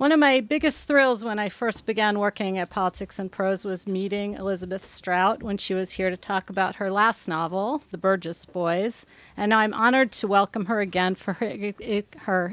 One of my biggest thrills when I first began working at Politics and Prose was meeting Elizabeth Strout when she was here to talk about her last novel, The Burgess Boys. And now I'm honored to welcome her again for her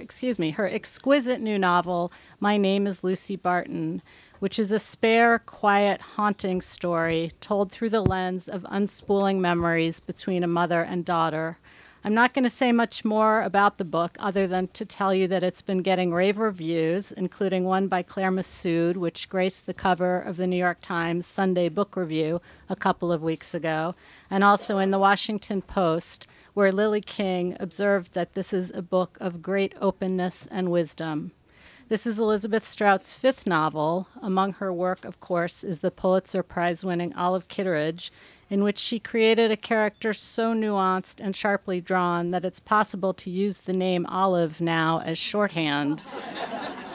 exquisite new novel, My Name is Lucy Barton, which is a spare, quiet, haunting story told through the lens of unspooling memories between a mother and daughter. I'm not going to say much more about the book other than to tell you that it's been getting rave reviews, including one by Claire Massoud, which graced the cover of the New York Times Sunday Book Review a couple of weeks ago, and also in the Washington Post, where Lily King observed that this is a book of great openness and wisdom. This is Elizabeth Strout's fifth novel. Among her work, of course, is the Pulitzer Prize-winning Olive Kitteridge, in which she created a character so nuanced and sharply drawn that it's possible to use the name Olive now as shorthand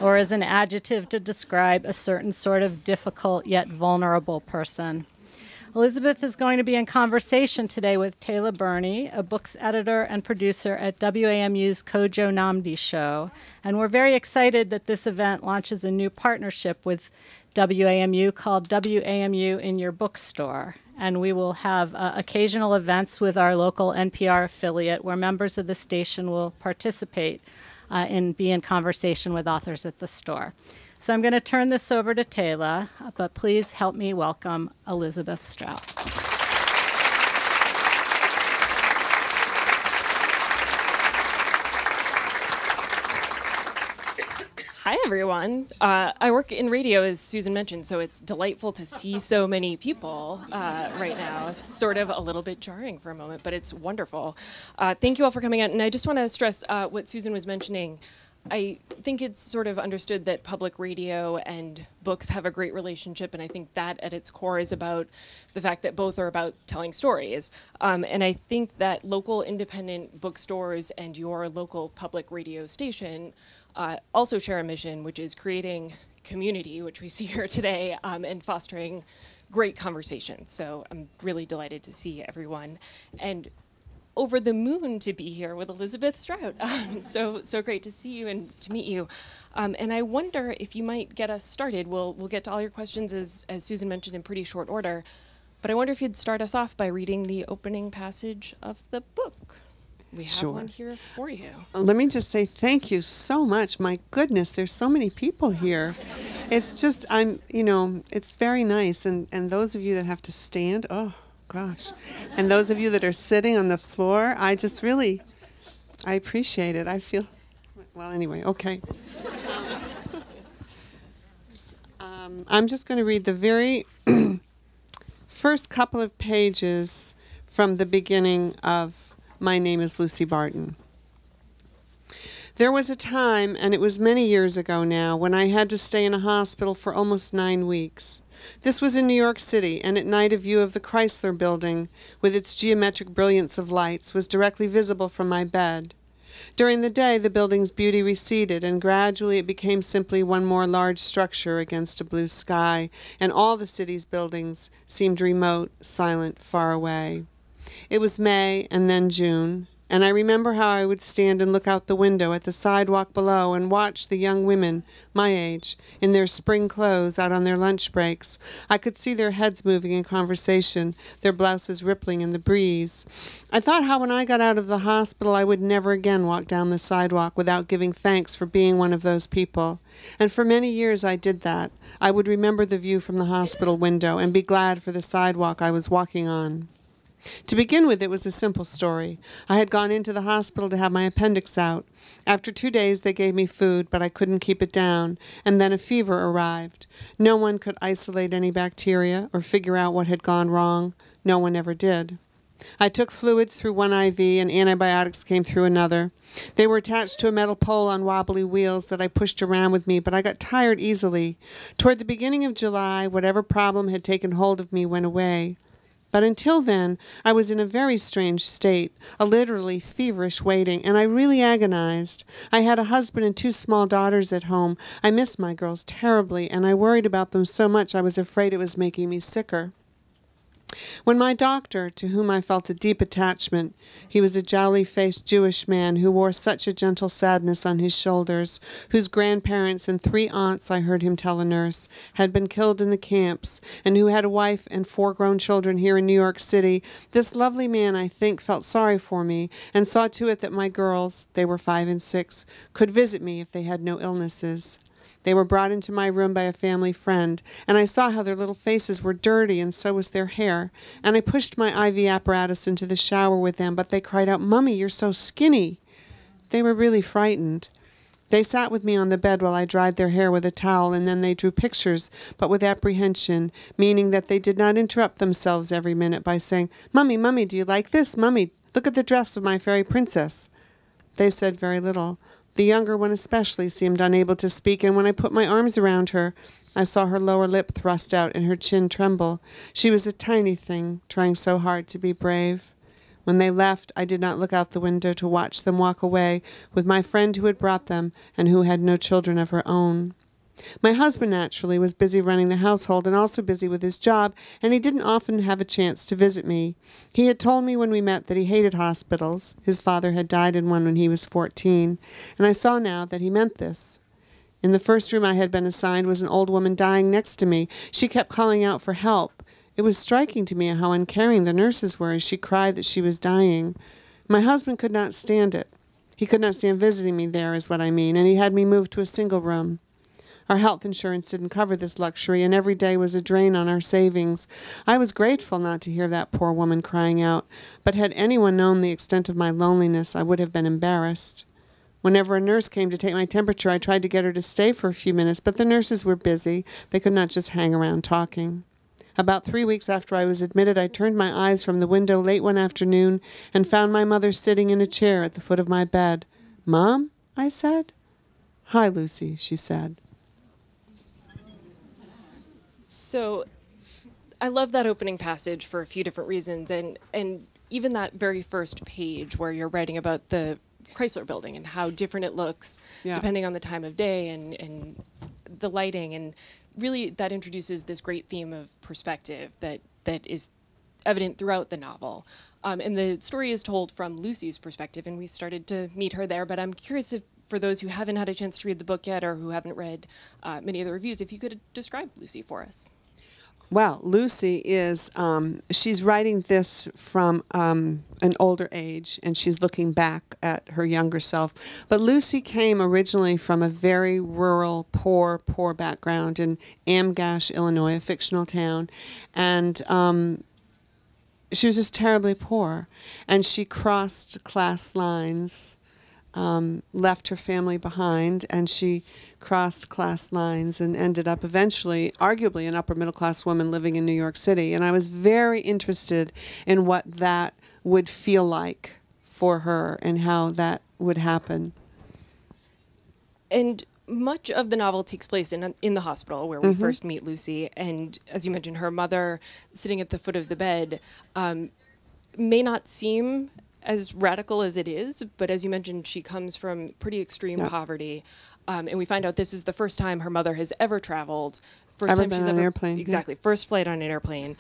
or as an adjective to describe a certain sort of difficult yet vulnerable person. Elizabeth is going to be in conversation today with Tayla Burney, a books editor and producer at WAMU's Kojo Namdi show. And we're very excited that this event launches a new partnership with WAMU called WAMU in Your Bookstore. And we will have occasional events with our local NPR affiliate where members of the station will participate and be in conversation with authors at the store. So I'm going to turn this over to Tayla, but please help me welcome Elizabeth Strout. Hi, everyone. I work in radio, as Susan mentioned, so it's delightful to see so many people right now. It's sort of a little bit jarring for a moment, but it's wonderful. Thank you all for coming out, and I just want to stress what Susan was mentioning. I think it's sort of understood that public radio and books have a great relationship, and I think that at its core is about the fact that both are about telling stories. And I think that local independent bookstores and your local public radio station also share a mission, which is creating community, which we see here today, and fostering great conversations. So I'm really delighted to see everyone. And over the moon to be here with Elizabeth Strout. So great to see you and to meet you. And I wonder if you might get us started. We'll get to all your questions, as Susan mentioned, in pretty short order. But I wonder if you'd start us off by reading the opening passage of the book. We have one here for you. Let me just say thank you so much. My goodness, there's so many people here. It's just, it's very nice. And those of you that have to stand, oh, gosh. And those of you that are sitting on the floor, I appreciate it. I feel, well, anyway, okay. I'm just going to read the very first couple of pages from the beginning of My Name is Lucy Barton. There was a time, and it was many years ago now, when I had to stay in a hospital for almost 9 weeks. This was in New York City, and at night a view of the Chrysler Building, with its geometric brilliance of lights, was directly visible from my bed. During the day, the building's beauty receded, and gradually it became simply one more large structure against a blue sky, and all the city's buildings seemed remote, silent, far away. It was May, and then June, and I remember how I would stand and look out the window at the sidewalk below and watch the young women, my age, in their spring clothes out on their lunch breaks. I could see their heads moving in conversation, their blouses rippling in the breeze. I thought how when I got out of the hospital I would never again walk down the sidewalk without giving thanks for being one of those people. And for many years I did that. I would remember the view from the hospital window and be glad for the sidewalk I was walking on. To begin with, it was a simple story. I had gone into the hospital to have my appendix out. After 2 days, they gave me food, but I couldn't keep it down, and then a fever arrived. No one could isolate any bacteria or figure out what had gone wrong. No one ever did. I took fluids through one IV, and antibiotics came through another. They were attached to a metal pole on wobbly wheels that I pushed around with me, but I got tired easily. Toward the beginning of July, whatever problem had taken hold of me went away. But until then, I was in a very strange state, a literally feverish waiting, and I really agonized. I had a husband and 2 small daughters at home. I missed my girls terribly, and I worried about them so much I was afraid it was making me sicker. When my doctor, to whom I felt a deep attachment, he was a jolly-faced Jewish man who wore such a gentle sadness on his shoulders, whose grandparents and 3 aunts, I heard him tell a nurse, had been killed in the camps, and who had a wife and 4 grown children here in New York City, this lovely man, I think, felt sorry for me, and saw to it that my girls, they were 5 and 6, could visit me if they had no illnesses. They were brought into my room by a family friend, and I saw how their little faces were dirty, and so was their hair. And I pushed my IV apparatus into the shower with them, but they cried out, "Mummy, you're so skinny." They were really frightened. They sat with me on the bed while I dried their hair with a towel, and then they drew pictures, but with apprehension, meaning that they did not interrupt themselves every minute by saying, "Mummy, Mummy, do you like this? Mummy, look at the dress of my fairy princess." They said very little. The younger one especially seemed unable to speak, and when I put my arms around her, I saw her lower lip thrust out and her chin tremble. She was a tiny thing, trying so hard to be brave. When they left, I did not look out the window to watch them walk away with my friend who had brought them and who had no children of her own. My husband, naturally, was busy running the household and also busy with his job, and he didn't often have a chance to visit me. He had told me when we met that he hated hospitals. His father had died in one when he was 14, and I saw now that he meant this. In the first room I had been assigned was an old woman dying next to me. She kept calling out for help. It was striking to me how uncaring the nurses were as she cried that she was dying. My husband could not stand it. He could not stand visiting me there, is what I mean, and he had me moved to a single room. Our health insurance didn't cover this luxury, and every day was a drain on our savings. I was grateful not to hear that poor woman crying out, but had anyone known the extent of my loneliness, I would have been embarrassed. Whenever a nurse came to take my temperature, I tried to get her to stay for a few minutes, but the nurses were busy. They could not just hang around talking. About 3 weeks after I was admitted, I turned my eyes from the window late one afternoon and found my mother sitting in a chair at the foot of my bed. "Mom?" I said. "Hi, Lucy," she said. So I love that opening passage for a few different reasons, and even that very first page where you're writing about the Chrysler building and how different it looks depending on the time of day and the lighting, and really that introduces this great theme of perspective that is evident throughout the novel. And the story is told from Lucy's perspective, and we started to meet her there, but I'm curious if, for those who haven't had a chance to read the book yet or who haven't read many of the reviews, if you could describe Lucy for us. Well, Lucy is, she's writing this from an older age, and she's looking back at her younger self. But Lucy came originally from a very rural, poor background in Amgash, Illinois, a fictional town. And she was just terribly poor. And she crossed class lines, left her family behind, and she crossed class lines and ended up eventually, arguably, an upper middle class woman living in New York City. And I was very interested in what that would feel like for her and how that would happen. And much of the novel takes place in the hospital where we first meet Lucy. And as you mentioned, her mother sitting at the foot of the bed may not seem as radical as it is, but as you mentioned, she comes from pretty extreme poverty. And we find out this is the first time her mother has ever traveled. First time she's ever on an airplane. Exactly, first flight on an airplane.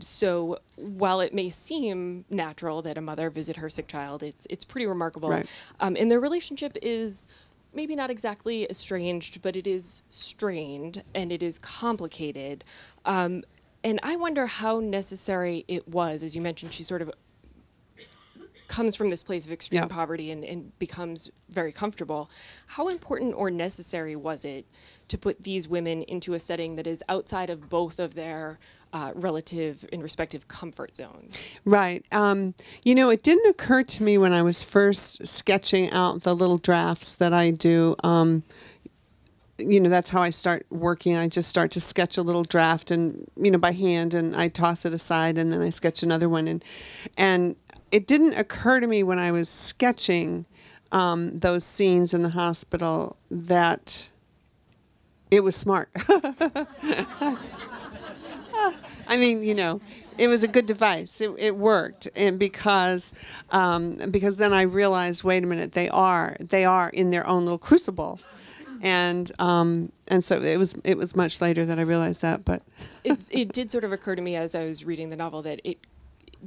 So while it may seem natural that a mother visit her sick child, it's pretty remarkable. Right. And their relationship is maybe not exactly estranged, but it is strained and it is complicated. And I wonder how necessary it was. As you mentioned, she sort of comes from this place of extreme poverty and becomes very comfortable. How important or necessary was it to put these women into a setting that is outside of both of their relative and respective comfort zones? Right. You know, it didn't occur to me when I was first sketching out the little drafts that I do. You know, that's how I start working. I just start to sketch a little draft and, you know, by hand, and I toss it aside and then I sketch another one. And it didn't occur to me when I was sketching those scenes in the hospital that it was smart. I mean, you know, it was a good device. It worked, and because then I realized, wait a minute, they are in their own little crucible, And so it was much later that I realized that, but it did sort of occur to me as I was reading the novel that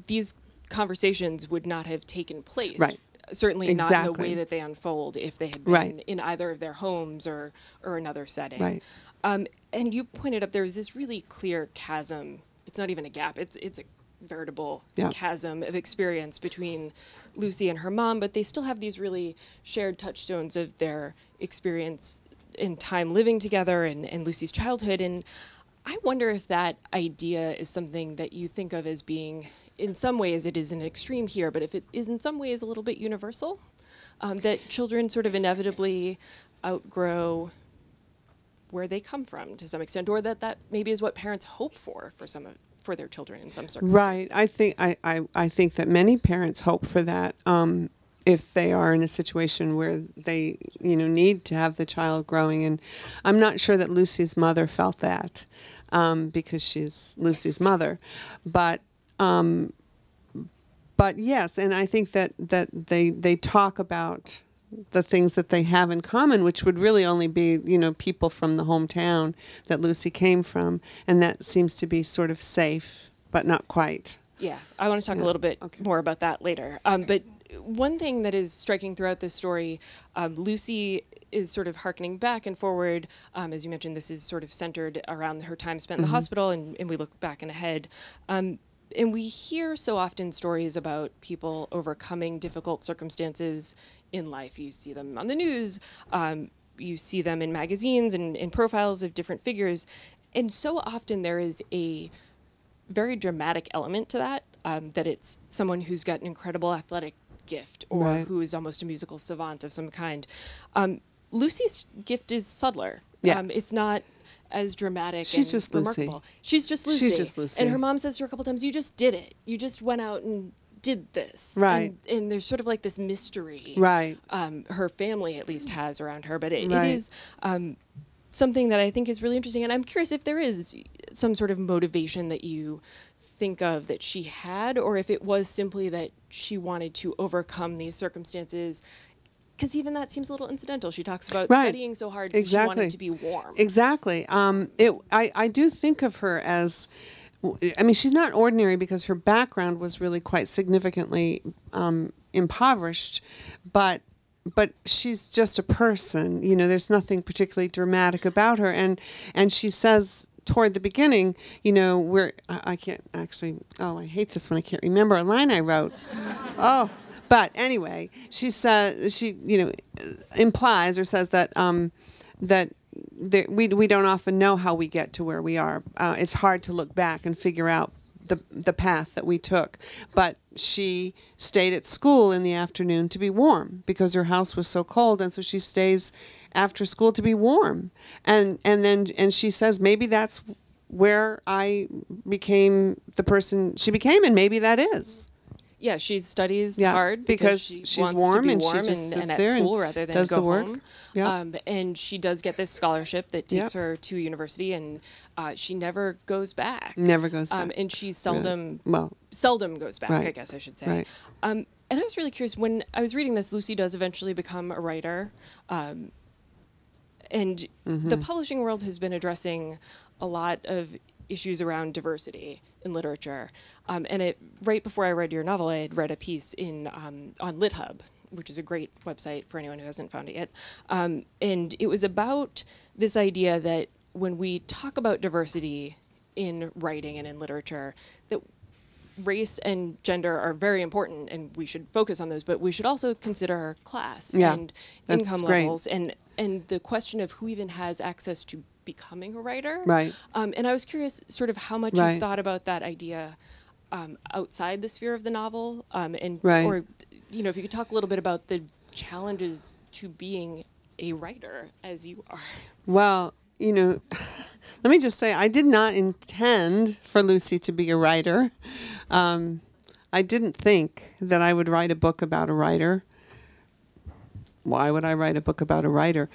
these conversations would not have taken place. Right. Certainly not in the way that they unfold if they had been in either of their homes or another setting. Right. And you pointed up there was this really clear chasm. It's not even a gap. It's a veritable chasm of experience between Lucy and her mom, but they still have these really shared touchstones of their experience in time living together and Lucy's childhood. And I wonder if that idea is something that you think of as being, in some ways it is an extreme here, but if it is in some ways a little bit universal, that children sort of inevitably outgrow where they come from to some extent, or that maybe is what parents hope for their children in some circumstances. Right. I think that many parents hope for that if they are in a situation where they need to have the child growing. And I'm not sure that Lucy's mother felt that because she's Lucy's mother, but yes, and I think that they talk about the things that they have in common, which would really only be, people from the hometown that Lucy came from. And that seems to be sort of safe, but not quite. Yeah, I want to talk a little bit more about that later. But one thing that is striking throughout this story, Lucy is sort of hearkening back and forward. As you mentioned, this is sort of centered around her time spent in the hospital, and we look back and ahead. And we hear so often stories about people overcoming difficult circumstances in life. You see them on the news, you see them in magazines and in profiles of different figures. And so often there is a very dramatic element to that, that it's someone who's got an incredible athletic gift or who is almost a musical savant of some kind. Lucy's gift is subtler. Yes. It's not as dramatic She's and just remarkable. Lucy. She's just Lucy. She's just Lucy. And her mom says to her a couple times, you just did it. You just went out and did this. Right. And there's sort of like this mystery. Right. Her family at least has around her. But it is something that I think is really interesting. And I'm curious if there is some sort of motivation that you think of that she had, or if it was simply that she wanted to overcome these circumstances. Because even that seems a little incidental. She talks about studying so hard because she wanted to be warm. Exactly. I do think of her as, she's not ordinary because her background was really quite significantly impoverished, but she's just a person. There's nothing particularly dramatic about her, and she says toward the beginning, I can't actually. Oh, I hate this when I can't remember a line I wrote. Oh. But anyway, she says implies or says that we don't often know how we get to where we are. It's hard to look back and figure out the path that we took. But she stayed at school in the afternoon to be warm because her house was so cold, and so she stays after school to be warm. And she says maybe that's where I became the person she became, and maybe that is. Yeah, she studies hard because she's warm to be and warm she just sits and at there school and rather than does go the work. home. Yeah. And she does get this scholarship that takes her to university, and she never goes back. Never goes back. And she seldom goes back, Right. I guess I should say. Right. And I was really curious, when I was reading this, Lucy does eventually become a writer. And the publishing world has been addressing a lot of issues around diversity in literature. And right before I read your novel, I had read a piece on LitHub, which is a great website for anyone who hasn't found it yet. And it was about this idea that when we talk about diversity in writing and in literature, that race and gender are very important, and we should focus on those, but we should also consider class and income levels and the question of who even has access to becoming a writer. Right. And I was curious sort of how much you've thought about that idea outside the sphere of the novel, or if you could talk a little bit about the challenges to being a writer as you are. Well, let me just say, I did not intend for Lucy to be a writer. I didn't think that I would write a book about a writer. Why would I write a book about a writer?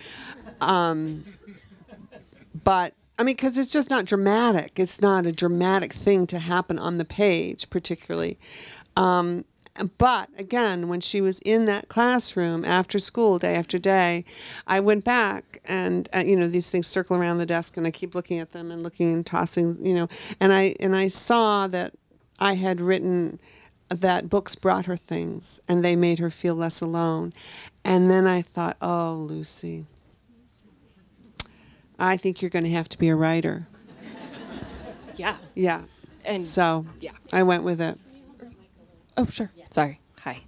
But, because it's just not dramatic. It's not a dramatic thing to happen on the page, particularly. But again, when she was in that classroom after school, day after day, I went back and these things circle around the desk, and I keep looking at them and looking and tossing, and I saw that I had written that books brought her things and they made her feel less alone. And then I thought, oh, Lucy, I think you're going to have to be a writer. Yeah. Yeah. And so yeah. I went with it. Oh, sure. Sorry. Hi.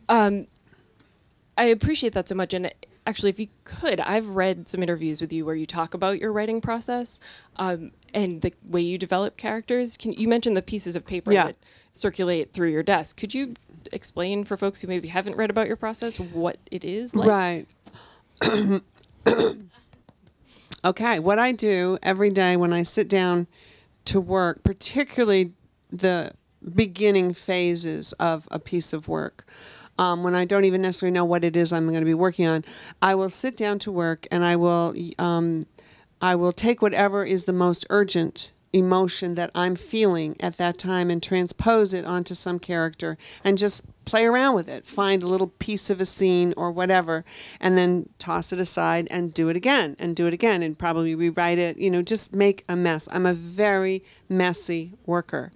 I appreciate that so much. And actually, if you could, I've read some interviews with you where you talk about your writing process and the way you develop characters. You mentioned the pieces of paper that circulate through your desk. Could you explain for folks who maybe haven't read about your process what it is like? Right. Okay. What I do every day when I sit down to work, particularly the beginning phases of a piece of work, when I don't even necessarily know what it is I'm going to be working on, I will sit down to work and I will take whatever is the most urgent emotion that I'm feeling at that time and transpose it onto some character and just play around with it, find a little piece of a scene or whatever, and then toss it aside and do it again and probably rewrite it, just make a mess. I'm a very messy worker.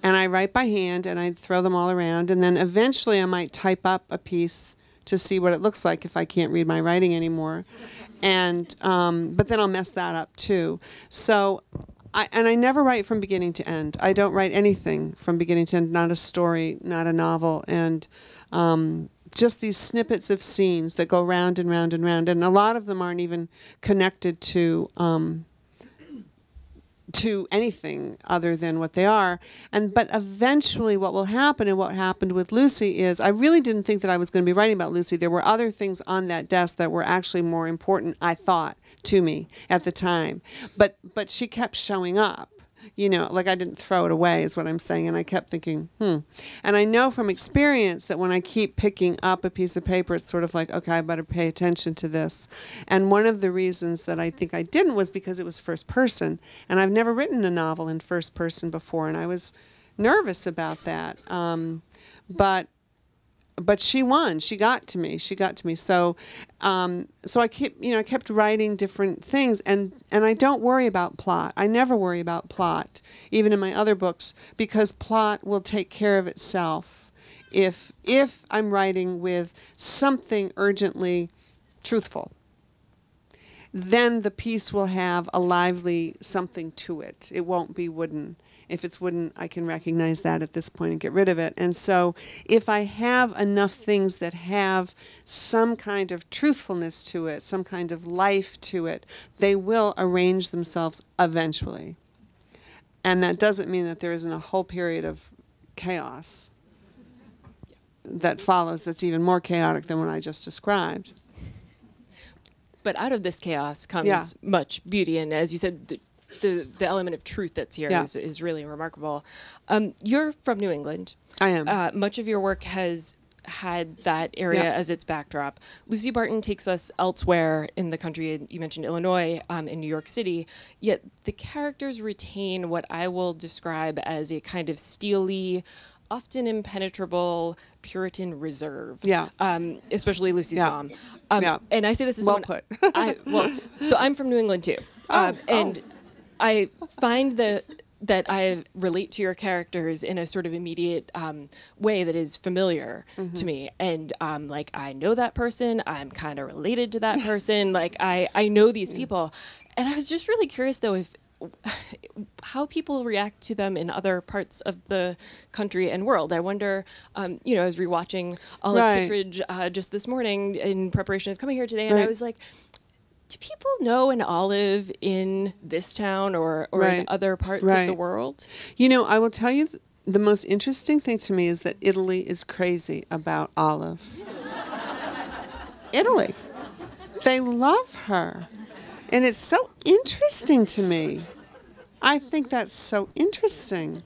And I write by hand and I throw them all around, and then eventually I might type up a piece to see what it looks like if I can't read my writing anymore. And but then I'll mess that up too. So I never write from beginning to end. I don't write anything from beginning to end, not a story, not a novel, and just these snippets of scenes that go round and round and round, and a lot of them aren't even connected to anything other than what they are. But eventually what will happen, and what happened with Lucy, is I really didn't think that I was going to be writing about Lucy. There were other things on that desk that were actually more important, I thought, to me at the time. But she kept showing up. Like I didn't throw it away is what I'm saying. And I kept thinking, And I know from experience that when I keep picking up a piece of paper, it's sort of like, okay, I better pay attention to this. And one of the reasons that I think I didn't was because it was first person. And I've never written a novel in first person before. And I was nervous about that. But she won. She got to me. So, so I kept writing different things, and I don't worry about plot. I never worry about plot, even in my other books, because plot will take care of itself. If I'm writing with something urgently truthful, then the piece will have a lively something to it. It won't be wooden. If it's wooden, I can recognize that at this point and get rid of it. And so if I have enough things that have some kind of truthfulness to it, some kind of life to it, they will arrange themselves eventually. And that doesn't mean that there isn't a whole period of chaos that follows that's even more chaotic than what I just described. But out of this chaos comes much beauty. And as you said, the element of truth that's here is really remarkable. You're from New England. I am. Much of your work has had that area as its backdrop. Lucy Barton takes us elsewhere in the country. You mentioned Illinois, in New York City, yet the characters retain what I will describe as a kind of steely, often impenetrable Puritan reserve. Yeah. Especially Lucy's mom. And I say this as well put. So I'm from New England too. And I find that I relate to your characters in a sort of immediate way that is familiar to me. And like, I know that person. I'm kind of related to that person. Like, I know these people. And I was just really curious, though, how people react to them in other parts of the country and world. I wonder, I was rewatching Olive Kitteridge just this morning in preparation of coming here today, and I was like, do people know an Olive in this town or in other parts of the world? I will tell you the most interesting thing to me is that Italy is crazy about Olive. Italy. They love her. And it's so interesting to me. I think that's so interesting.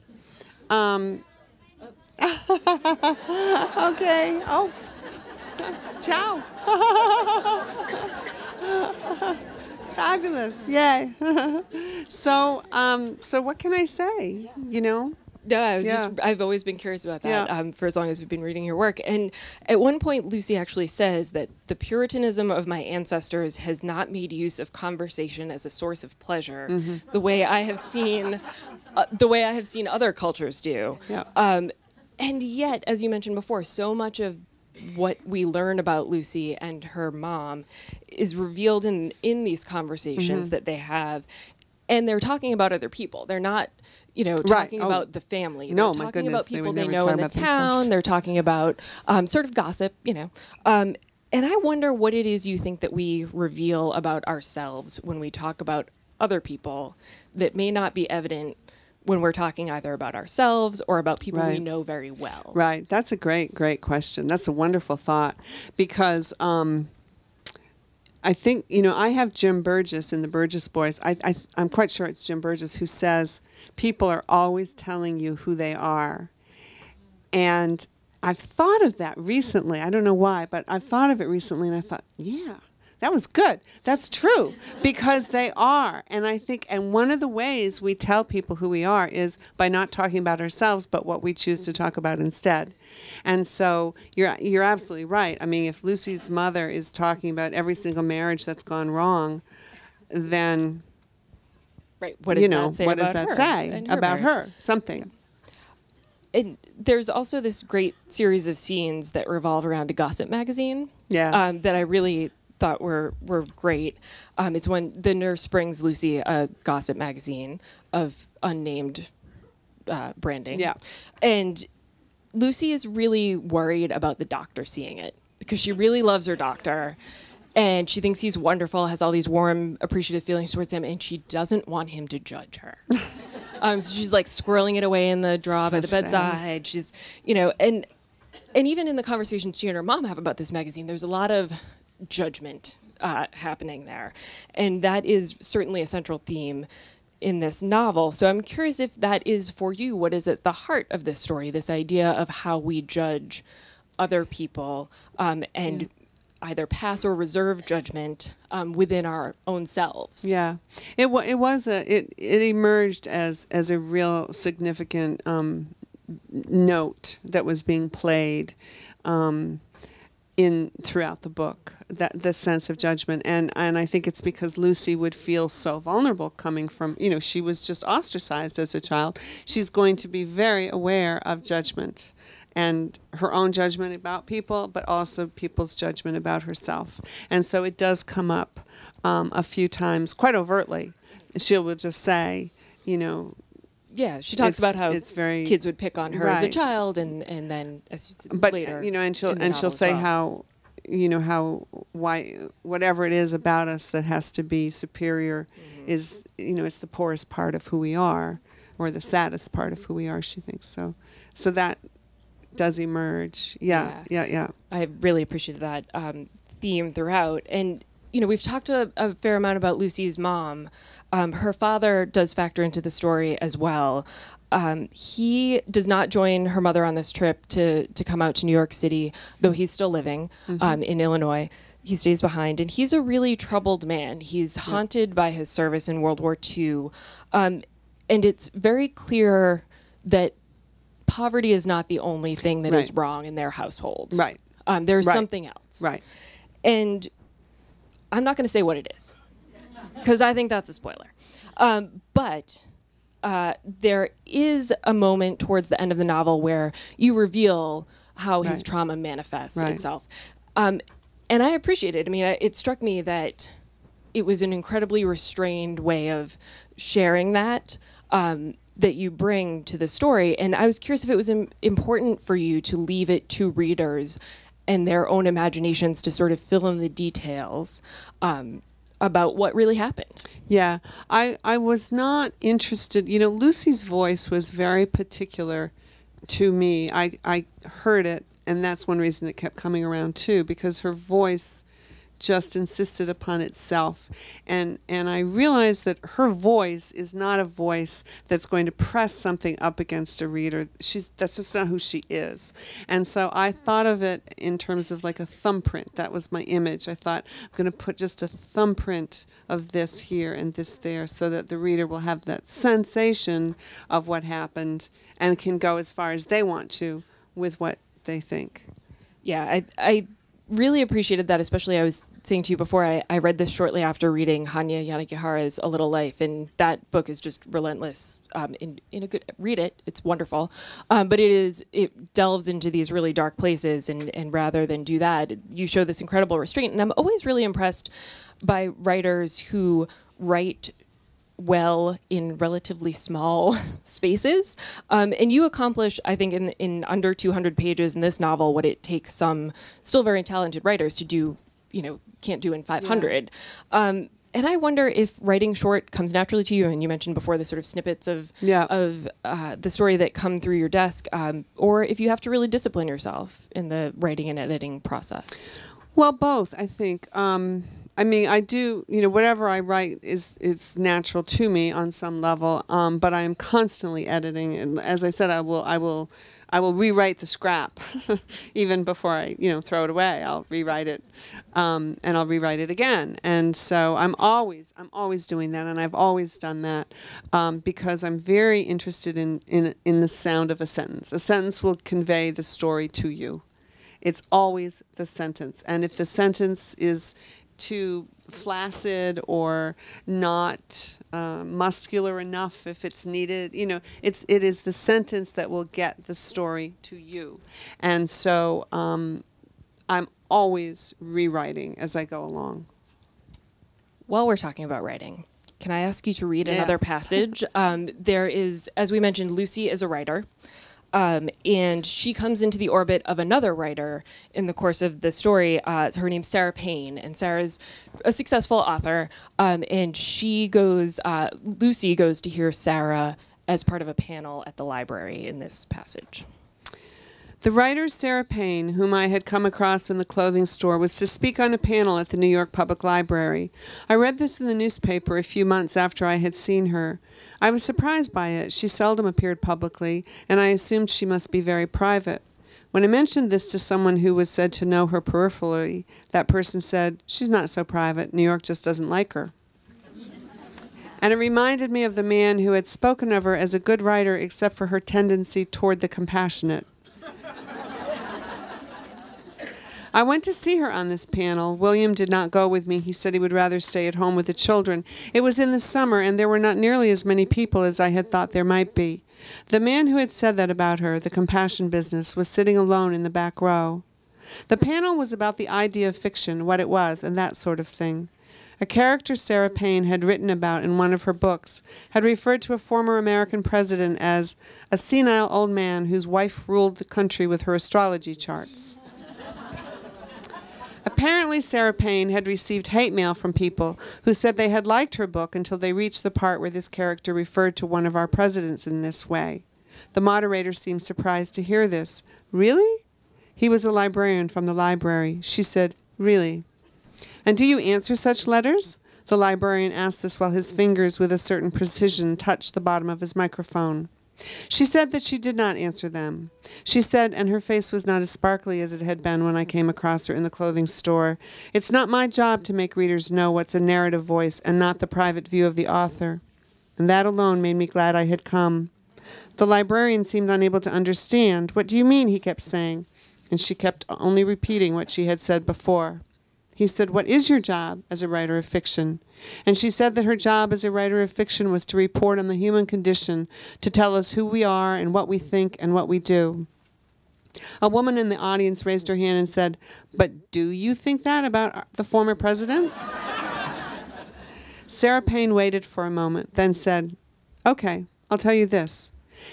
Okay. Oh. Ciao. Fabulous. Yay. So what can I say? No, I've always been curious about that for as long as we've been reading your work. And at one point, Lucy actually says that the Puritanism of my ancestors has not made use of conversation as a source of pleasure, the way I have seen, other cultures do. Yeah. And yet, as you mentioned before, so much of what we learn about Lucy and her mom is revealed in these conversations that they have. And they're talking about other people. They're not, talking about the family. No, they're my talking goodness, about they people would they never know in talk the about town. themselves. They're talking about sort of gossip, And I wonder what it is you think that we reveal about ourselves when we talk about other people that may not be evident when we're talking either about ourselves or about people we know very well. Right. That's a great, great question. That's a wonderful thought because I think, I have Jim Burgess in the Burgess Boys. I'm quite sure it's Jim Burgess who says people are always telling you who they are. And I've thought of that recently. I don't know why, but I've thought of it recently and I thought, yeah, that was good. That's true because they are. And I think, and one of the ways we tell people who we are is by not talking about ourselves, but what we choose to talk about instead. And so you're absolutely right. I mean, if Lucy's mother is talking about every single marriage that's gone wrong, then, what does that say about her? Something. And there's also this great series of scenes that revolve around a gossip magazine. Yes. That I really thought were great. It's when the nurse brings Lucy a gossip magazine of unnamed branding. Yeah. And Lucy is really worried about the doctor seeing it because she really loves her doctor. And she thinks he's wonderful, has all these warm, appreciative feelings towards him, and she doesn't want him to judge her. So she's like squirreling it away in the drawer by the bedside. She's, and even in the conversations she and her mom have about this magazine, there's a lot of judgment happening there. And that is certainly a central theme in this novel. So I'm curious if that is for you, what is at the heart of this story, this idea of how we judge other people and either pass or reserve judgment within our own selves. Yeah, it emerged as a real significant note that was being played throughout the book, that the sense of judgment, and I think it's because Lucy would feel so vulnerable coming from, she was just ostracized as a child. She's going to be very aware of judgment and her own judgment about people, but also people's judgment about herself. And so it does come up a few times, quite overtly. She will just say, yeah, she talks about how kids would pick on her as a child, and then later. And she'll say how, whatever it is about us that has to be superior is, it's the poorest part of who we are, or the saddest part of who we are. She thinks so. So that does emerge. Yeah. I really appreciate that theme throughout. And, we've talked a fair amount about Lucy's mom. Her father does factor into the story as well. He does not join her mother on this trip to come out to New York City, though he's still living in Illinois. He stays behind, and he's a really troubled man. He's haunted by his service in World War II. And it's very clear that poverty is not the only thing that is wrong in their household. Right. There's something else. Right. And I'm not going to say what it is, because I think that's a spoiler. But there is a moment towards the end of the novel where you reveal how his trauma manifests itself. And I appreciate it. I mean, it struck me that it was an incredibly restrained way of sharing that that you bring to the story. And I was curious if it was important for you to leave it to readers and their own imaginations to sort of fill in the details about what really happened. Yeah, I was not interested. Lucy's voice was very particular to me. I heard it, and that's one reason it kept coming around too, because her voice just insisted upon itself. And I realized that her voice is not a voice that's going to press something up against a reader. That's just not who she is. And so I thought of it in terms of like a thumbprint. That was my image. I thought, I'm going to put just a thumbprint of this here and this there so that the reader will have that sensation of what happened and can go as far as they want to with what they think. Yeah, I really appreciated that, especially I was saying to you before, I read this shortly after reading Hanya Yanagihara's A Little Life, and that book is just relentless. In a good, read it, it's wonderful. But it delves into these really dark places, and rather than do that, you show this incredible restraint. And I'm always really impressed by writers who write well in relatively small spaces. And you accomplish, I think, in under 200 pages in this novel, what it takes some still very talented writers to do, can't do in 500. Yeah. And I wonder if writing short comes naturally to you. And you mentioned before the sort of snippets of the story that come through your desk, or if you have to really discipline yourself in the writing and editing process. Well, both, I think. I do, whatever I write is natural to me on some level, but I am constantly editing. And as I said, I will rewrite the scrap even before I, throw it away. I'll rewrite it, and I'll rewrite it again. And so I'm always doing that, and I've always done that because I'm very interested in the sound of a sentence. A sentence will convey the story to you. It's always the sentence. And if the sentence is too flaccid or not muscular enough, if it's needed, it is the sentence that will get the story to you. And so I'm always rewriting as I go along. While we're talking about writing, can I ask you to read another passage? There is, as we mentioned, Lucy is a writer. And she comes into the orbit of another writer in the course of the story. Her name's Sarah Payne, and Sarah's a successful author. And Lucy goes to hear Sarah as part of a panel at the library in this passage. The writer Sarah Payne, whom I had come across in the clothing store, was to speak on a panel at the New York Public Library. I read this in the newspaper a few months after I had seen her. I was surprised by it. She seldom appeared publicly, and I assumed she must be very private. When I mentioned this to someone who was said to know her peripherally, that person said, "She's not so private. New York just doesn't like her." And it reminded me of the man who had spoken of her as a good writer except for her tendency toward the compassionate. I went to see her on this panel. William did not go with me. He said he would rather stay at home with the children. It was in the summer, and there were not nearly as many people as I had thought there might be. The man who had said that about her, the compassion business, was sitting alone in the back row. The panel was about the idea of fiction, what it was, and that sort of thing. A character Sarah Payne had written about in one of her books had referred to a former American president as a senile old man whose wife ruled the country with her astrology charts. Apparently, Sarah Payne had received hate mail from people who said they had liked her book until they reached the part where this character referred to one of our presidents in this way. The moderator seemed surprised to hear this. "Really?" He was a librarian from the library. She said, "Really?" "And do you answer such letters?" The librarian asked this while his fingers, with a certain precision, touched the bottom of his microphone. She said that she did not answer them. She said, and her face was not as sparkly as it had been when I came across her in the clothing store, "It's not my job to make readers know what's a narrative voice and not the private view of the author." And that alone made me glad I had come. The librarian seemed unable to understand. "What do you mean?" he kept saying. And she kept only repeating what she had said before. He said, "What is your job as a writer of fiction?" And she said that her job as a writer of fiction was to report on the human condition, to tell us who we are and what we think and what we do. A woman in the audience raised her hand and said, "But do you think that about the former president?" Sarah Payne waited for a moment, then said, "Okay, I'll tell you this.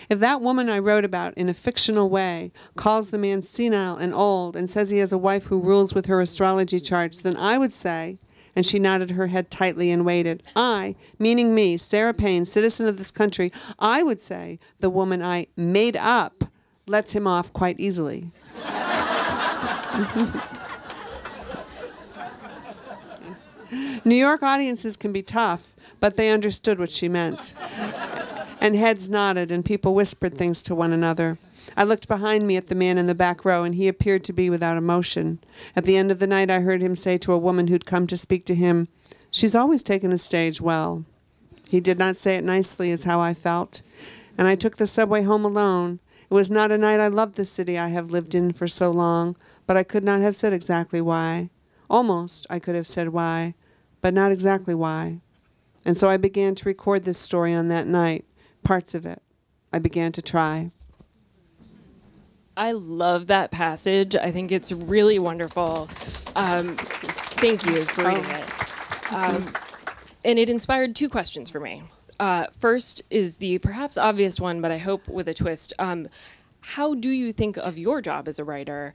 If that woman I wrote about in a fictional way calls the man senile and old and says he has a wife who rules with her astrology charts, then I would say," and she nodded her head tightly and waited, "I, meaning me, Sarah Payne, citizen of this country, I would say the woman I made up lets him off quite easily." New York audiences can be tough, but they understood what she meant. And heads nodded, and people whispered things to one another. I looked behind me at the man in the back row, and he appeared to be without emotion. At the end of the night, I heard him say to a woman who'd come to speak to him, "She's always taken a stage well." He did not say it nicely, is how I felt. And I took the subway home alone. It was not a night I loved the city I have lived in for so long, but I could not have said exactly why. Almost I could have said why, but not exactly why. And so I began to record this story on that night, parts of it. I began to try. I love that passage. I think it's really wonderful. Thank you for reading it. And it inspired two questions for me. First is the perhaps obvious one, but I hope with a twist. How do you think of your job as a writer,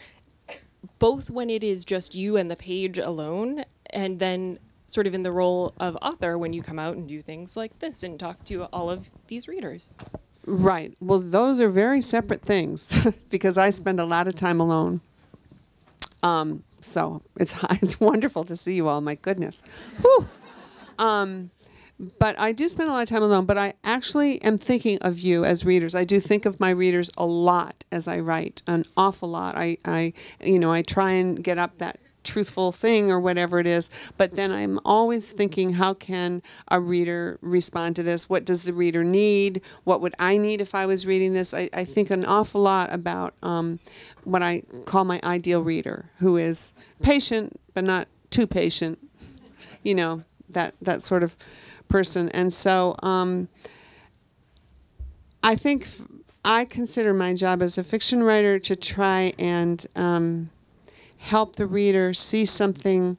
both when it is just you and the page alone, and then sort of in the role of author when you come out and do things like this and talk to all of these readers? Right. Well, those are very separate things because I spend a lot of time alone. So it's wonderful to see you all. My goodness. Whew. But I do spend a lot of time alone, but I actually am thinking of you as readers. I do think of my readers a lot as I write, an awful lot. I try and get up that truthful thing or whatever it is, but then I'm always thinking, how can a reader respond to this? What does the reader need? What would I need if I was reading this? I think an awful lot about what I call my ideal reader, who is patient, but not too patient, that sort of person. And so I think I consider my job as a fiction writer to try and help the reader see something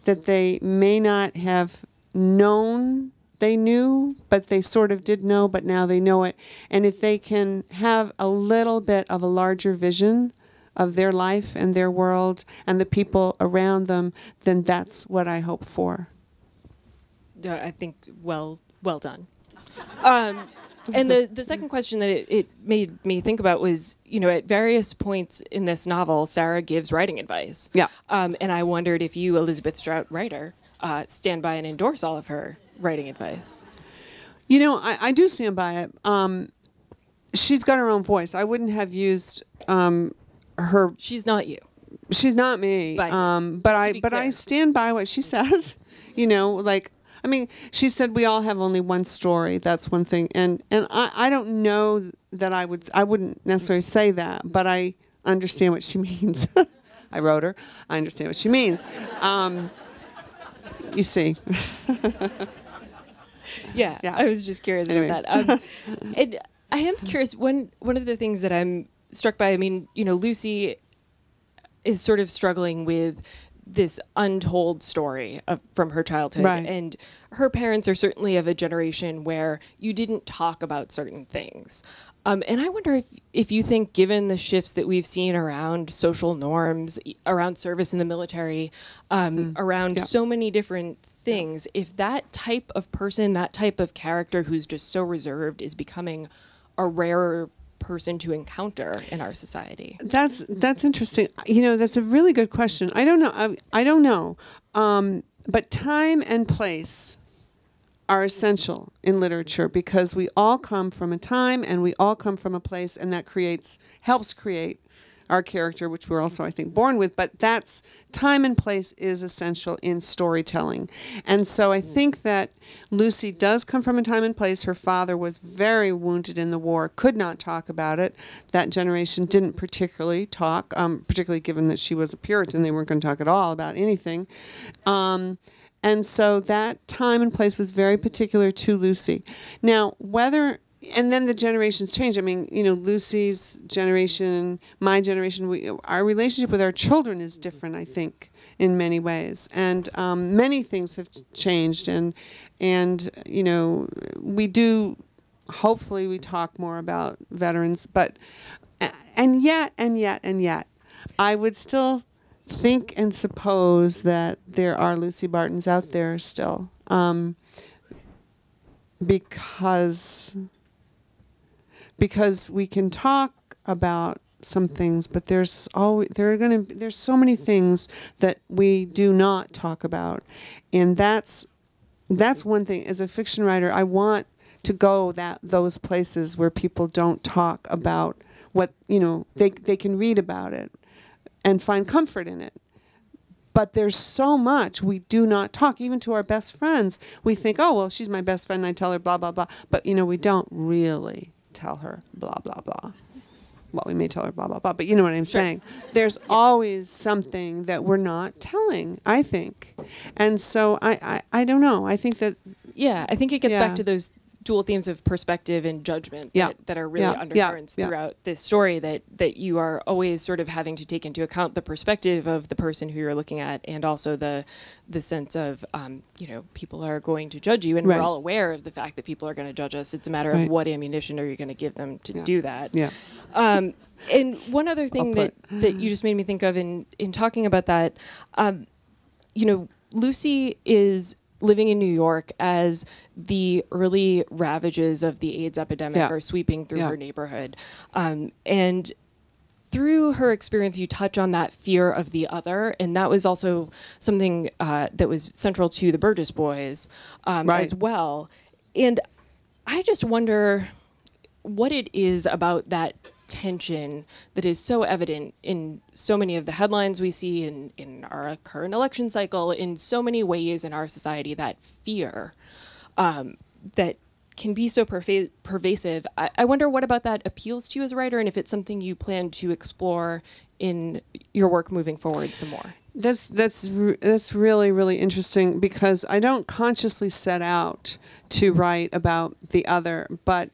that they may not have known they knew, but they sort of did know, but now they know it. And if they can have a little bit of a larger vision of their life and their world and the people around them, then that's what I hope for. I think well done. And the second question that it made me think about was, at various points in this novel, Sarah gives writing advice. Yeah. And I wondered if you, Elizabeth Strout, writer, stand by and endorse all of her writing advice. I do stand by it. She's got her own voice. I wouldn't have used her. She's not you. She's not me. But I stand by what she says. She said we all have only one story. That's one thing. And I don't know that I wouldn't necessarily say that, but I understand what she means. I wrote her. I understand what she means. You see. Yeah, I was just curious about that. And I am curious, one of the things that I'm struck by, Lucy is sort of struggling with this untold story from her childhood. Right. And her parents are certainly of a generation where you didn't talk about certain things. And I wonder if you think, given the shifts that we've seen around social norms, around service in the military, around so many different things, if that type of person, that type of character who's just so reserved is becoming a rarer person to encounter in our society. That's interesting. That's a really good question. I don't know. But time and place are essential in literature because we all come from a time and we all come from a place, and that helps create our character, which we're also, I think, born with. But that's time and place is essential in storytelling. And so I think that Lucy does come from a time and place. Her father was very wounded in the war, could not talk about it. That generation didn't particularly talk, particularly given that she was a Puritan. They weren't going to talk at all about anything. And so that time and place was very particular to Lucy. Now, and then the generations change. Lucy's generation, my generation, our relationship with our children is different, I think, in many ways. And many things have changed. And we do, hopefully we talk more about veterans. But, and yet, I would still think and suppose that there are Lucy Bartons out there still. Because we can talk about some things, but there's so many things that we do not talk about, and that's one thing. As a fiction writer, I want to go those places where people don't talk about what, they can read about it and find comfort in it. But there's so much we do not talk, even to our best friends. We think, oh, well, she's my best friend, and I tell her blah, blah, blah. But, we don't really tell her blah, blah, blah. Well, we may tell her blah, blah, blah, but you know what I'm saying. There's always something that we're not telling, I think. And so I don't know. I think that... Yeah, I think it gets back to those dual themes of perspective and judgment that are really undercurrents throughout this story, that you are always sort of having to take into account the perspective of the person who you're looking at, and also the sense of people are going to judge you, and we're all aware of the fact that people are going to judge us. It's a matter of what ammunition are you going to give them to do that. And one other thing that you just made me think of in talking about that, Lucy is living in New York as the early ravages of the AIDS epidemic are sweeping through her neighborhood. And through her experience, you touch on that fear of the other. And that was also something that was central to the Burgess boys as well. And I just wonder what it is about that tension that is so evident in so many of the headlines we see in our current election cycle, in so many ways in our society, that fear that can be so pervasive. I wonder what about that appeals to you as a writer, and if it's something you plan to explore in your work moving forward some more. That's really, really interesting, because I don't consciously set out to write about the other, but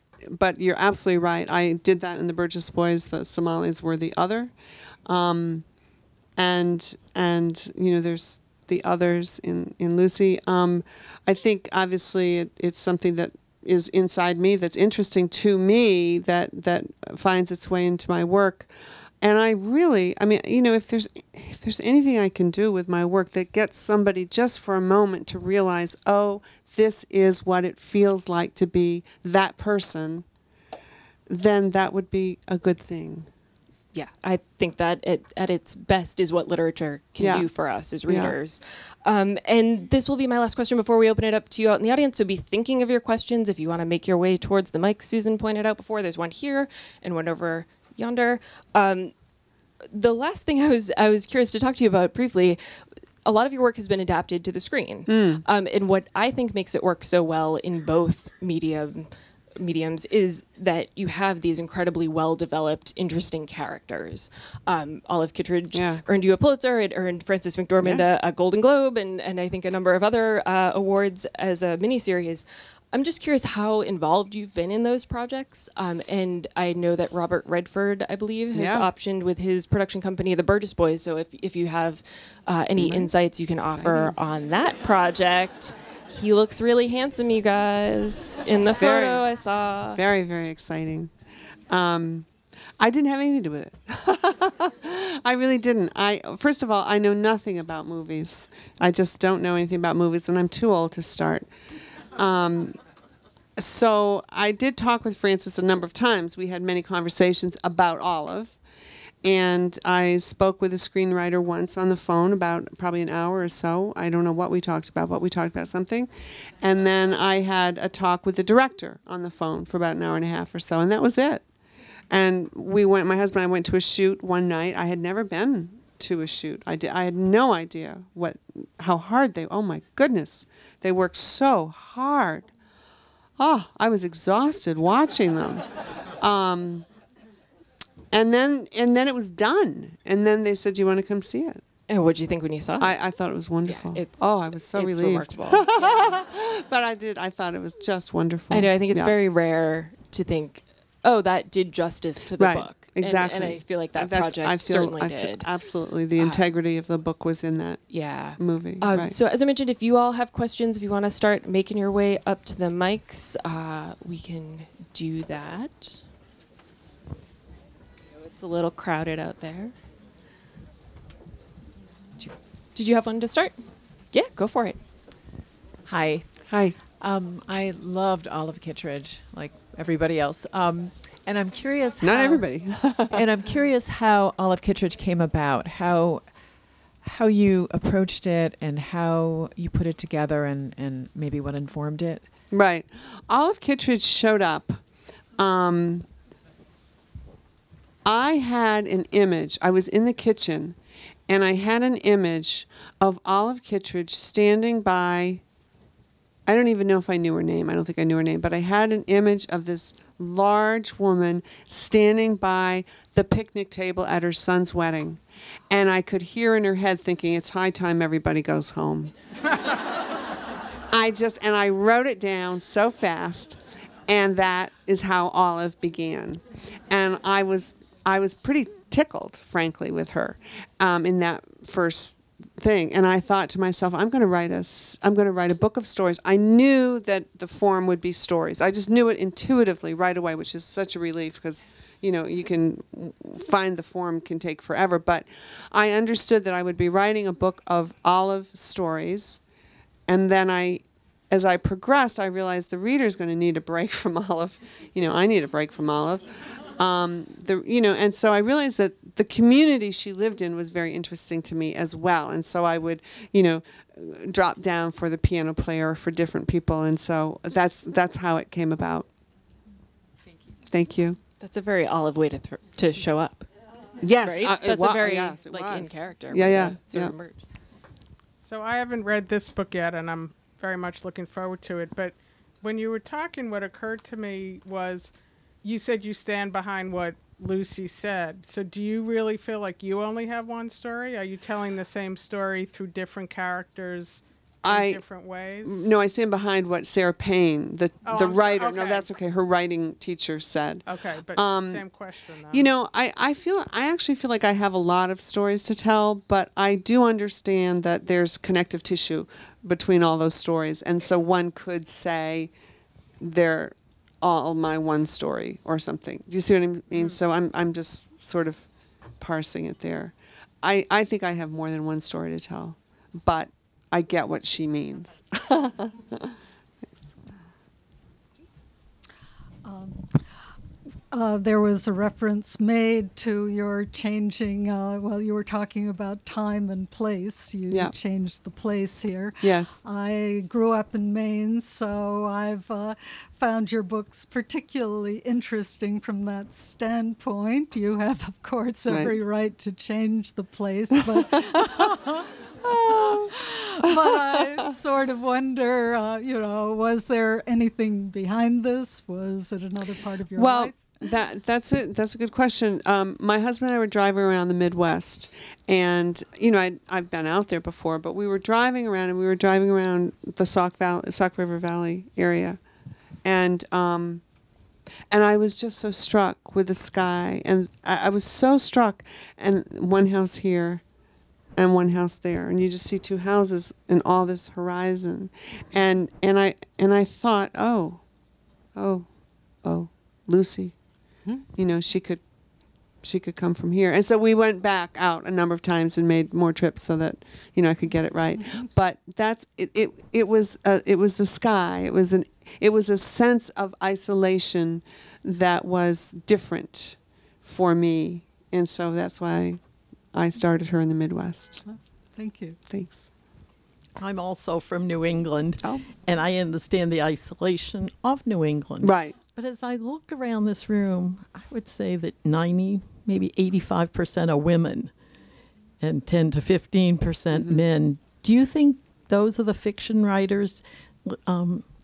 you're absolutely right. I did that in the Burgess Boys. The Somalis were the other, and there's the others in Lucy. I think obviously it's something that is inside me, that's interesting to me, that finds its way into my work. And if there's anything I can do with my work that gets somebody just for a moment to realize, oh, this is what it feels like to be that person, then that would be a good thing. Yeah, I think that at its best is what literature can do for us as readers. And this will be my last question before we open it up to you out in the audience. So be thinking of your questions if you want to make your way towards the mic Susan pointed out before. There's one here and one over yonder. The last thing I was curious to talk to you about briefly, a lot of your work has been adapted to the screen. And what I think makes it work so well in both mediums is that you have these incredibly well-developed, interesting characters. Olive Kitteridge earned you a Pulitzer. It earned Frances McDormand a Golden Globe, and I think a number of other awards as a miniseries. I'm just curious how involved you've been in those projects. And I know that Robert Redford, I believe, has optioned with his production company, the Burgess Boys. So if you have any insights you can offer on that project. He looks really handsome, you guys, in the photo I saw. Very, very exciting. I didn't have anything to do with it. I really didn't. First of all, I know nothing about movies. I just don't know anything about movies, and I'm too old to start. So I did talk with Frances a number of times. We had many conversations about Olive. And I spoke with a screenwriter once on the phone about probably an hour or so. I don't know what we talked about, but we talked about something. And then I had a talk with the director on the phone for about an hour and a half or so, and that was it. And my husband and I went to a shoot one night. I had never been to a shoot. I had no idea how hard oh my goodness, they worked so hard. Oh, I was exhausted watching them. And then it was done. And then they said, "Do you want to come see it?" And what did you think when you saw it? I thought it was wonderful. Yeah, I was so relieved. Remarkable. But I thought it was just wonderful. I know. I think it's very rare to think, oh, that did justice to the book. Exactly. And I feel like that project certainly did. Absolutely. The integrity of the book was in that movie. So as I mentioned, if you all have questions, if you want to start making your way up to the mics, we can do that. It's a little crowded out there. Did you have one to start? Yeah, go for it. Hi. Hi. I loved Olive Kitteridge, like everybody else. And And I'm curious Not how, everybody. and I'm curious how Olive Kitteridge came about, how you approached it and how you put it together and maybe what informed it. Right. Olive Kitteridge showed up. I had an image. I was in the kitchen, and I had an image of Olive Kitteridge standing by, I don't even know if I knew her name. I don't think I knew her name, but I had an image of this large woman standing by the picnic table at her son's wedding. And I could hear in her head thinking, it's high time everybody goes home. I wrote it down so fast, and that is how Olive began. And I was pretty tickled, frankly, with her in that first thing. And I thought to myself, I'm going to write a book of stories. I knew that the form would be stories. I just knew it intuitively right away, which is such a relief because, you know, you can find the form can take forever. But I understood that I would be writing a book of Olive stories. And then as I progressed, I realized the reader's going to need a break from Olive. You know, I need a break from Olive. And so I realized that the community she lived in was very interesting to me as well. And so I would, drop down for the piano player for different people. And so that's how it came about. Thank you. That's a very Olive way to show up. Yes, Right? That's a very yes, it like was. in character. Yeah, way yeah, to sort of yeah. emerge. So I haven't read this book yet, and I'm very much looking forward to it. But when you were talking, what occurred to me was you said you stand behind what Lucy said. So do you really feel like you only have one story? Are you telling the same story through different characters in different ways? No, I stand behind what Sarah Payne, the writer. Okay. No, that's okay. Her writing teacher said. Okay, but same question though. You know, I actually feel like I have a lot of stories to tell, but I do understand that there's connective tissue between all those stories, and so one could say they're all my one story or something. Do you see what I mean? So I'm just sort of parsing it there. I think I have more than one story to tell, but I get what she means. There was a reference made to your changing, you were talking about time and place. You changed the place here. Yes. I grew up in Maine, so I've found your books particularly interesting from that standpoint. You have, of course, every right to change the place, but... But I sort of wonder, was there anything behind this? Was it another part of your life? That's a good question. My husband and I were driving around the Midwest, and I've been out there before, but we were driving around the Sauk River Valley area, and I was just so struck with the sky, and I was so struck, and one house here and one house there, and you just see two houses and all this horizon, and I thought, oh, Lucy, she could come from here, and so we went back out a number of times and made more trips so that I could get it right. But that's it. It was the sky. It was a sense of isolation that was different for me, and so that's why I started her in the Midwest. Thank you. Thanks. I'm also from New England, Oh. and I understand the isolation of New England. Right. But as I look around this room, I would say that 90, maybe 85% are women and 10 to 15% men. Do you think those are the fiction writers,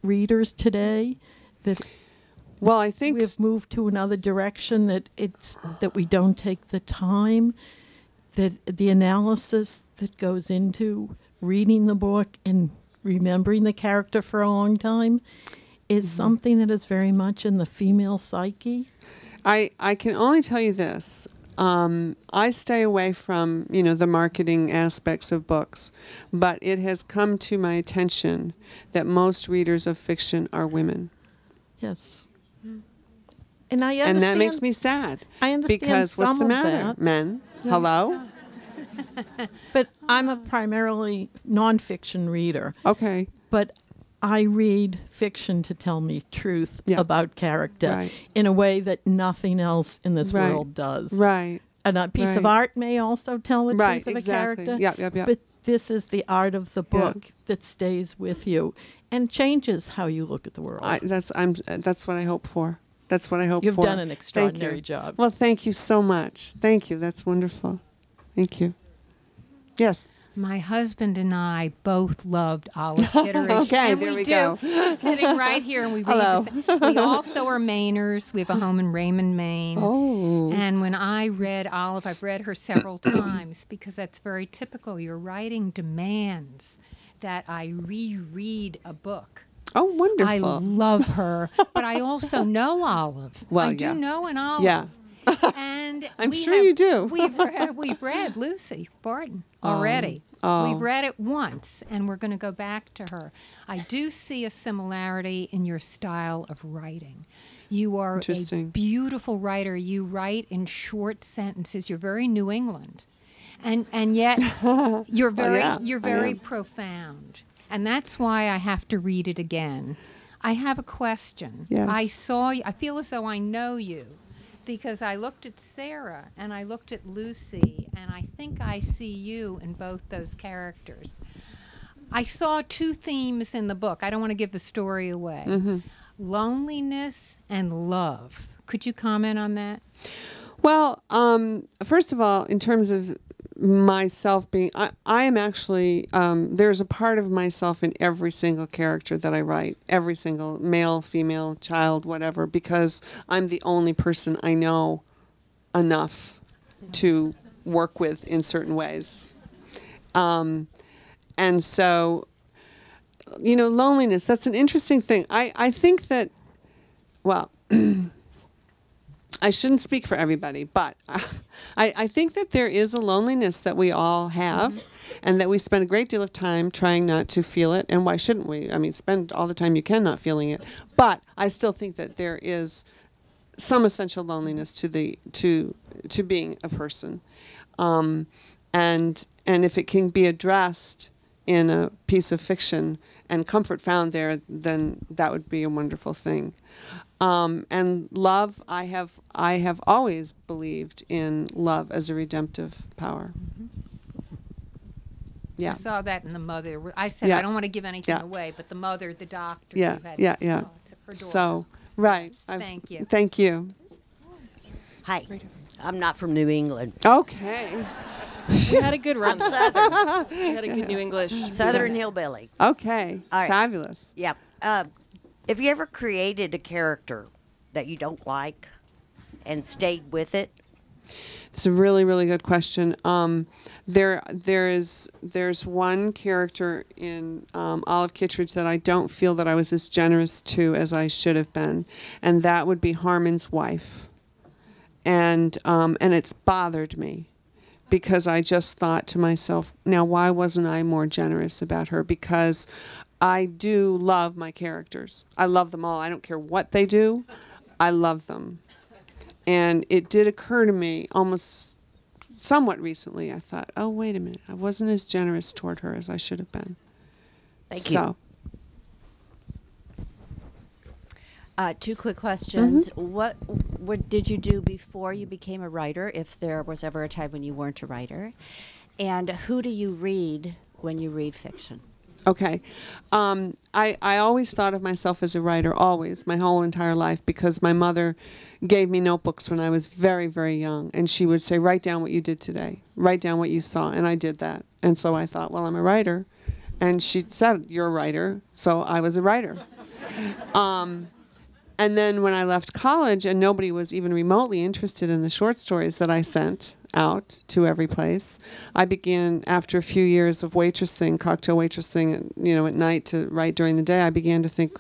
readers today? Well, I think we've moved to another direction, that we don't take the time, that the analysis that goes into reading the book and remembering the character for a long time is something that is very much in the female psyche. I can only tell you this. I stay away from, the marketing aspects of books, but it has come to my attention that most readers of fiction are women. Yes. And I understand. And that makes me sad. I understand because some what's the of matter, that. men? Hello? But I'm a primarily nonfiction reader. Okay. But I read fiction to tell me truth Yeah. about character Right. in a way that nothing else in this Right. world does. Right. And a piece of Right. art may also tell the Right, truth of exactly. a character. Yep. But this is the art of the Yeah. book that stays with you and changes how you look at the world. That's what I hope for. That's what I hope You've for. done an Thank extraordinary you. job. Well, thank you so much. Thank you. That's wonderful. Thank you. Yes. My husband and I both loved Olive Kitteridge. Okay, and there we do. go. Sitting right here, and we read. Hello. We also are Mainers. We have a home in Raymond, Maine. Oh. And when I read Olive, I've read her several times because that's very typical. Your writing demands that I reread a book. Oh, I wonderful. love her, but I also know Olive. Well, I yeah. do know an Olive. Yeah. And I'm we sure you do. We've read Lucy Barton already. Oh. We've read it once, and we're going to go back to her. I do see a similarity in your style of writing. You are a Interesting. beautiful writer. You write in short sentences. You're very New England, and yet you're very yeah, you're I very am. profound, and that's why I have to read it again. I have a question. Yes. I saw you. I feel as though I know you, because I looked at Sarah and I looked at Lucy, and I think I see you in both those characters. I saw two themes in the book. I don't want to give the story away. Mm-hmm. Loneliness and love. Could you comment on that? Well, first of all, in terms of myself being, I am actually, there's a part of myself in every single character that I write, every single male, female, child, whatever, because I'm the only person I know enough to work with in certain ways. And so, you know, loneliness, that's an interesting thing. I think that, well, I shouldn't speak for everybody, but I think that there is a loneliness that we all have, and that we spend a great deal of time trying not to feel it. And why shouldn't we? I mean, spend all the time you can not feeling it. But I still think that there is some essential loneliness to being a person, and if it can be addressed in a piece of fiction and comfort found there, then that would be a wonderful thing. And love, I have always believed in love as a redemptive power. Yeah. I saw that in the mother. I said Yeah. I don't want to give anything Yeah. away, but the mother, the doctor. Yeah, who had yeah. her daughter. So, right. Thank you. Thank you. Hi, I'm not from New England. Okay. We had a good run. Southern, We had a good New English. Southern hillbilly. Okay. All right. Fabulous. Yep. Have you ever created a character that you don't like and stayed with it? It's a really, really good question. There's one character in Olive Kitteridge that I don't feel that I was as generous to as I should have been, and that would be Harmon's wife. And it's bothered me, because I just thought to myself, now why wasn't I more generous about her? Because I do love my characters. I love them all. I don't care what they do. I love them. And it did occur to me almost somewhat recently. I thought, oh, wait a minute. I wasn't as generous toward her as I should have been. Thank you. Two quick questions. Mm-hmm. What did you do before you became a writer, if there was ever a time when you weren't a writer? And who do you read when you read fiction? Okay. I always thought of myself as a writer, always, my whole entire life, because my mother gave me notebooks when I was very, very young. And she would say, write down what you did today. Write down what you saw. And I did that. And so I thought, well, I'm a writer. And she said, you're a writer. So I was a writer. And then when I left college and nobody was even remotely interested in the short stories that I sent out to every place, I began, after a few years of waitressing, cocktail waitressing, at night to write during the day, I began to think,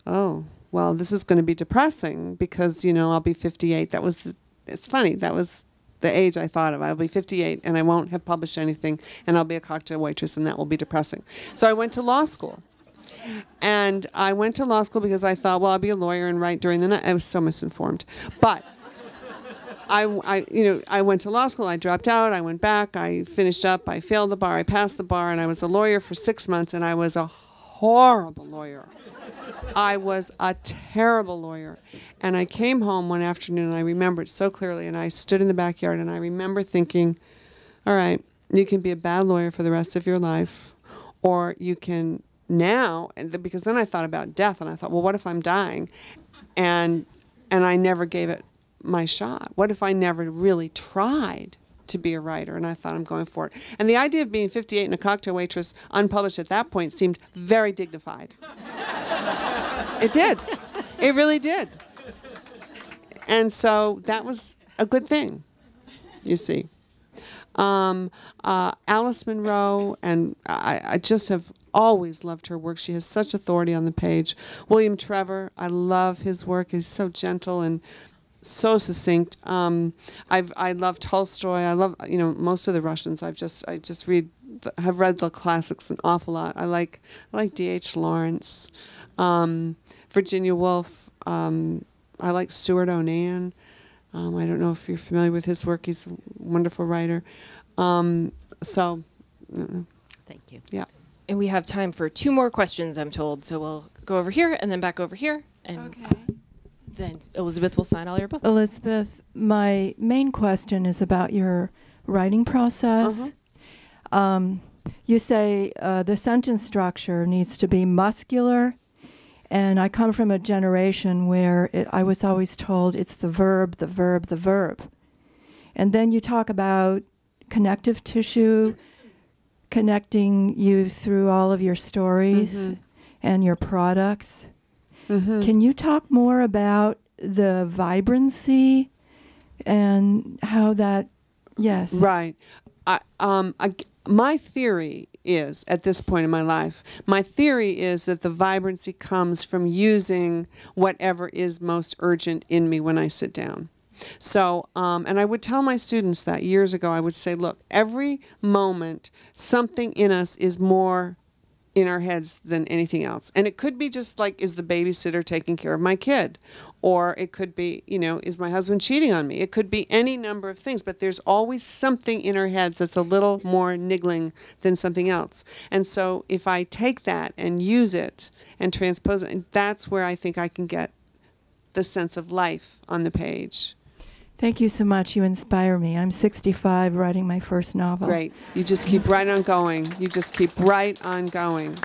oh, well, this is going to be depressing because, I'll be 58. It's funny, that was the age I thought of. I'll be 58 and I won't have published anything, and I'll be a cocktail waitress, and that will be depressing. So I went to law school. And I went to law school because I thought, well, I'll be a lawyer and write during the night. I was so misinformed. But I went to law school. I dropped out. I went back. I finished up. I failed the bar. I passed the bar. And I was a lawyer for 6 months. And I was a horrible lawyer. I was a terrible lawyer. And I came home one afternoon, and I remember it so clearly, and I stood in the backyard, and I remember thinking, all right, you can be a bad lawyer for the rest of your life, or you can now, because then I thought about death, and I thought, well, what if I'm dying? And I never gave it my shot. What if I never really tried to be a writer? And I thought, I'm going for it. And the idea of being 58 and a cocktail waitress, unpublished at that point, seemed very dignified. It did. It really did. And so that was a good thing, you see. Alice Munro, and I just have always loved her work. She has such authority on the page. William Trevor, I love his work. He's so gentle and so succinct. I love Tolstoy. I love, most of the Russians. I just have read the classics an awful lot. I like D.H. Lawrence, Virginia Woolf. I like Stuart Onan. I don't know if you're familiar with his work. He's a wonderful writer. So, thank you. Yeah. And we have time for 2 more questions, I'm told. So we'll go over here and then back over here. And then Elizabeth will sign all your books. Elizabeth, my main question is about your writing process. You say the sentence structure needs to be muscular. And I come from a generation where I was always told it's the verb, the verb, the verb. And then you talk about connective tissue, connecting you through all of your stories and your products. Can you talk more about the vibrancy and how that, yes. Right. My theory is, at this point in my life, my theory is that the vibrancy comes from using whatever is most urgent in me when I sit down. So, and I would tell my students that years ago. I would say, look, every moment, something in us is more in our heads than anything else. And it could be just like, is the babysitter taking care of my kid? Or it could be, is my husband cheating on me? It could be any number of things, but there's always something in our heads that's a little more niggling than something else. And so if I take that and use it and transpose it, that's where I think I can get the sense of life on the page. Thank you so much. You inspire me. I'm 65, writing my first novel. Great. You just keep right on going. You just keep right on going.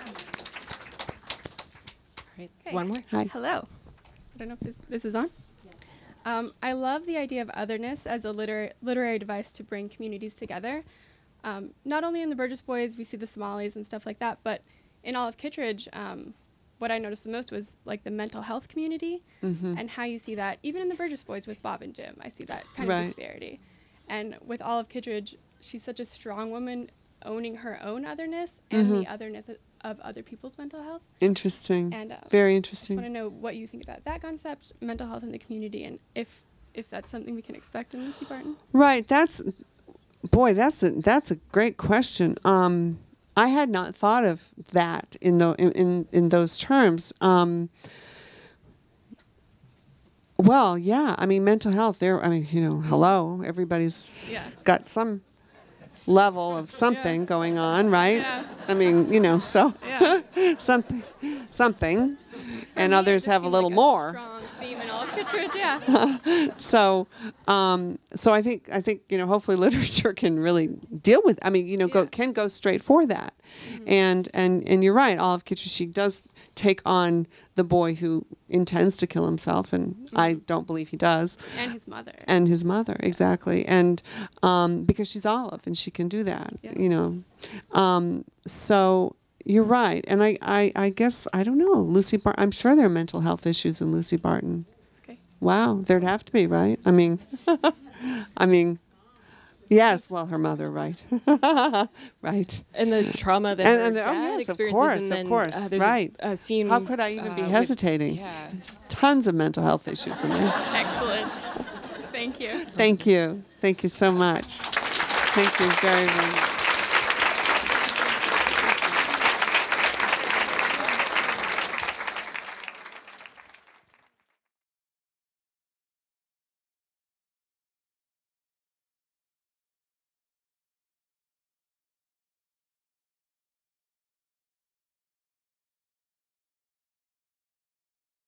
Right. One more. Hi. Hello. I don't know if this is on. I love the idea of otherness as a literary device to bring communities together. Not only in the Burgess Boys, we see the Somalis and stuff like that, but in all of Kitteridge, what I noticed the most was like the mental health community and how you see that even in the Burgess Boys with Bob and Jim. I see that kind of disparity. And with all of Kitteridge, she's such a strong woman owning her own otherness and the otherness of other people's mental health. Interesting. And very I interesting. just want to know what you think about that concept, mental health in the community, and if that's something we can expect in Lucy Barton. Right. That's a great question. I had not thought of that in those terms. Well, yeah. I mean, mental health. Hello. Everybody's got some level of something going on, right? Yeah. I mean, so something, and others have a little more. Strong theme in all of Kitteridge, yeah. So I think hopefully literature can really deal with. I mean, can go straight for that, and you're right. All of Kitteridge, she does take on the boy who intends to kill himself, and I don't believe he does. And his mother. And his mother, exactly. And because she's Olive, and she can do that, So you're right. And I guess, I don't know, Lucy Barton, I'm sure there are mental health issues in Lucy Barton. Okay. Wow, there'd have to be, right? I mean, yes, well, her mother, right. Right. And the trauma that her dad experiences. Of course, there's right. a scene. How could I even be hesitating? There's tons of mental health issues in there. Excellent. Thank you. Thank you. Thank you so much. Thank you very much.